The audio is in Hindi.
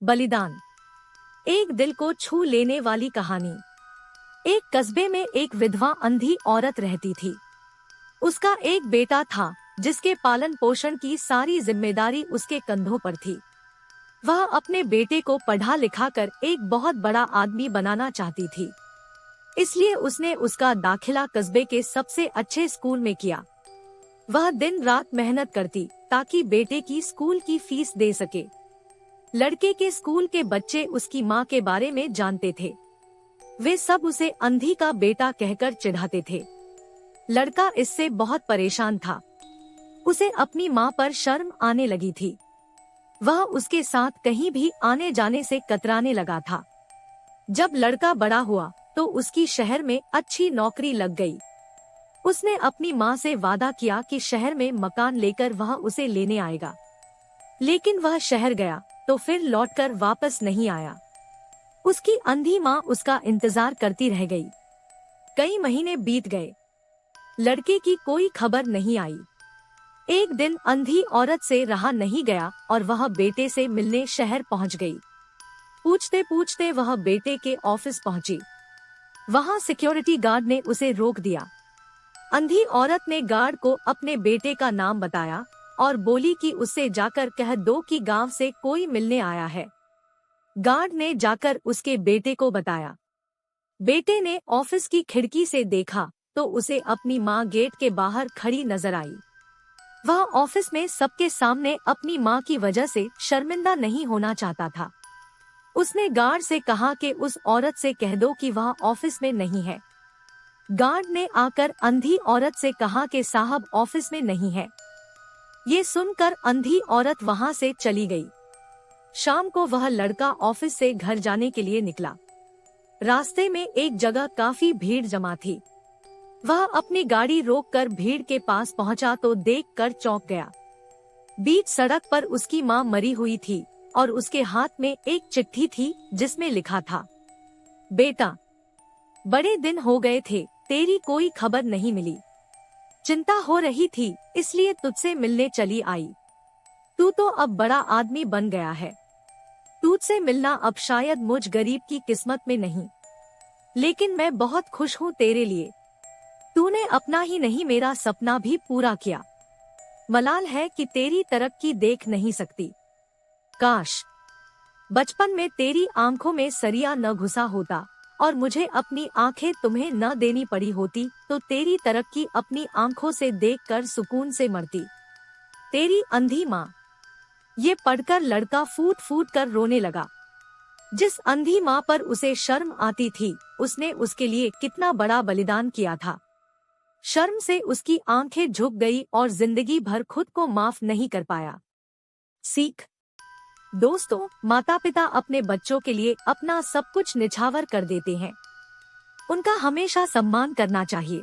बलिदान। एक दिल को छू लेने वाली कहानी। एक कस्बे में एक विधवा अंधी औरत रहती थी। उसका एक बेटा था जिसके पालन पोषण की सारी जिम्मेदारी उसके कंधों पर थी। वह अपने बेटे को पढ़ा लिखा कर एक बहुत बड़ा आदमी बनाना चाहती थी, इसलिए उसने उसका दाखिला कस्बे के सबसे अच्छे स्कूल में किया। वह दिन रात मेहनत करती ताकि बेटे की स्कूल की फीस दे सके। लड़के के स्कूल के बच्चे उसकी माँ के बारे में जानते थे। वे सब उसे अंधी का बेटा कहकर चिढ़ाते थे। लड़का इससे बहुत परेशान था। उसे अपनी माँ पर शर्म आने लगी थी। वह उसके साथ कहीं भी आने जाने से कतराने लगा था। जब लड़का बड़ा हुआ तो उसकी शहर में अच्छी नौकरी लग गई। उसने अपनी माँ से वादा किया कि शहर में मकान लेकर वह उसे लेने आएगा, लेकिन वह शहर गया तो फिर लौटकर वापस नहीं आया। उसकी अंधी माँ उसका इंतजार करती रह गई। कई महीने बीत गए, लड़के की कोई खबर नहीं आई। एक दिन अंधी औरत से रहा नहीं गया और वह बेटे से मिलने शहर पहुंच गई। पूछते पूछते वह बेटे के ऑफिस पहुंची। वहां सिक्योरिटी गार्ड ने उसे रोक दिया। अंधी औरत ने गार्ड को अपने बेटे का नाम बताया और बोली कि उससे जाकर कह दो कि गांव से कोई मिलने आया है। गार्ड ने जाकर उसके बेटे को बताया। बेटे ने ऑफिस की खिड़की से देखा तो उसे अपनी माँ गेट के बाहर खड़ी नजर आई। वह ऑफिस में सबके सामने अपनी माँ की वजह से शर्मिंदा नहीं होना चाहता था। उसने गार्ड से कहा कि उस औरत से कह दो कि वह ऑफिस में नहीं है। गार्ड ने आकर अंधी औरत से कहा कि साहब ऑफिस में नहीं है। ये सुनकर अंधी औरत वहां से चली गई। शाम को वह लड़का ऑफिस से घर जाने के लिए निकला। रास्ते में एक जगह काफी भीड़ जमा थी। वह अपनी गाड़ी रोककर भीड़ के पास पहुंचा तो देखकर चौंक गया। बीच सड़क पर उसकी माँ मरी हुई थी और उसके हाथ में एक चिट्ठी थी जिसमें लिखा था, बेटा, बड़े दिन हो गए थे, तेरी कोई खबर नहीं मिली। चिंता हो रही थी इसलिए तुझसे मिलने चली आई। तू तो अब बड़ा आदमी बन गया है। तुझसे मिलना अब शायद मुझ गरीब की किस्मत में नहीं, लेकिन मैं बहुत खुश हूँ तेरे लिए। तूने अपना ही नहीं मेरा सपना भी पूरा किया। मलाल है कि तेरी तरक्की देख नहीं सकती। काश बचपन में तेरी आंखों में सरिया न घुसा होता और मुझे अपनी आंखें तुम्हें न देनी पड़ी होती तो तेरी तरक्की अपनी आंखों से देखकर सुकून से मरती। तेरी अंधी माँ। ये पढ़कर लड़का फूट फूट कर रोने लगा। जिस अंधी माँ पर उसे शर्म आती थी, उसने उसके लिए कितना बड़ा बलिदान किया था। शर्म से उसकी आंखें झुक गई और जिंदगी भर खुद को माफ नहीं कर पाया। सीख। दोस्तों, माता पिता अपने बच्चों के लिए अपना सब कुछ निछावर कर देते हैं। उनका हमेशा सम्मान करना चाहिए।